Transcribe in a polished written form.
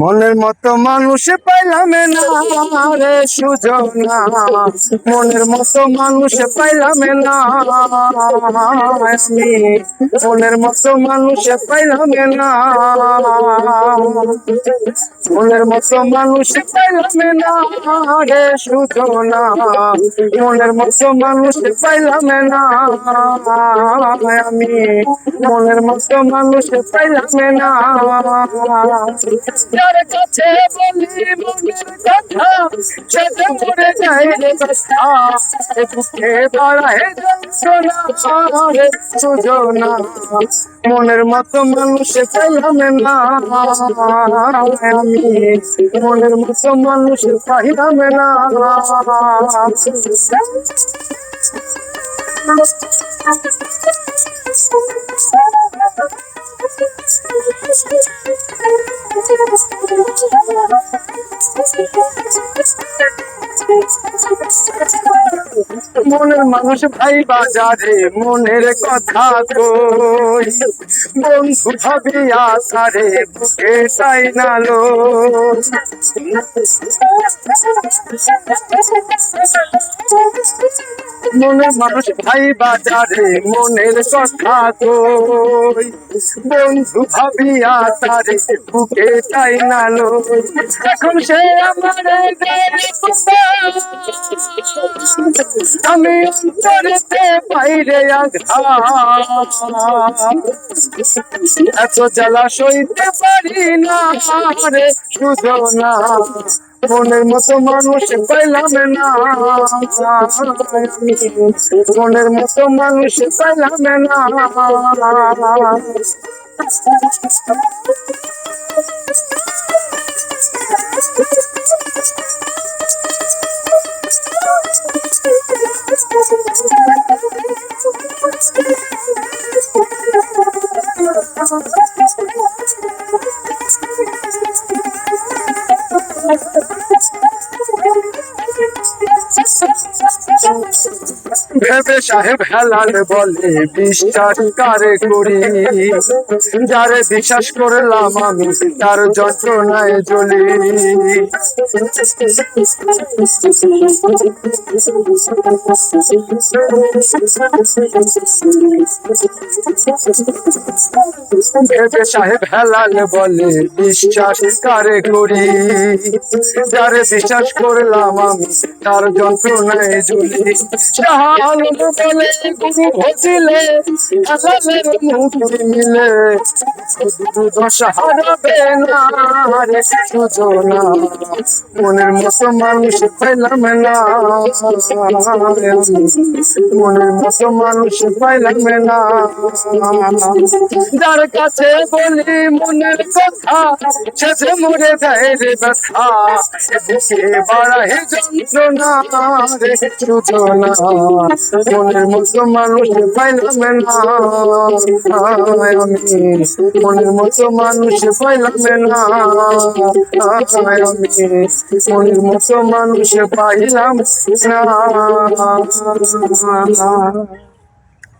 মনের মতো মানুষ পাইলাম না রে সুজনা, মনের মতো মানুষ পাইলাম না আমি, মনের মতো মানুষ পাইলাম না, মনের মতো মানুষ পাইলাম না রে সুজনা, মনের মতো মানুষ পাইলাম না আমি, মনের মতো মানুষ পাইলাম না। যার কাছে বলি মনের কথা সে যে মরে যায় রে কথা, বুকে বাড়ায় যন্ত্রণা রে সুজনা, মনের মতো মানুষ পাইলাম না আমি, মনের মতো মানুষ পাইলাম না। মনের মানুষ ভাই বাজারে মনের কথা কই, বন্ধু ভাবিয়া তারে বুকে চাই নালো, মনের মানুষ ভাই বাজারে মনের কথা কই, বন্ধু ভাবিয়া তারে বুকে চাই নালো, এখন সে আমার আমি অন্তরেতে বাইরে আঘাত, এত জ্বালা সইতে পারি না রে সুজনা, মনের মতো মানুষ পাইলাম না, মনের মতো মানুষ পাইলাম না। ভেবে সাহেব হেলাল বলে বিশ্বাস কারে করি, যারে বিশ্বাস করলাম আমি তার যন্ত্রণায় জ্বলি, ভেবে সাহেব হেলাল বলে বিশ্বাস কারে করি, যারে বিশ্বাস করলাম আমি তার যন্ত্রণায় জ্বলি, বলে গুরু ভজিলে হেলালের মুক্তি মিলে, দশা হারাবে না রে সুজনা, মনের মতো মানুষ পাইলাম না, মনের মতো মানুষ পাইলাম না, যার কাছে বলি মনের কথা সে যে মরে দেয় রে ব্যথা, বুকে বাড়ায় যন্ত্রণা রে সুজনা, মনের মতো মানুষ পাইলাম না আমি, মনের মতো মানুষ পাইলাম না আমি, মনের মতো মানুষ পাইলাম না।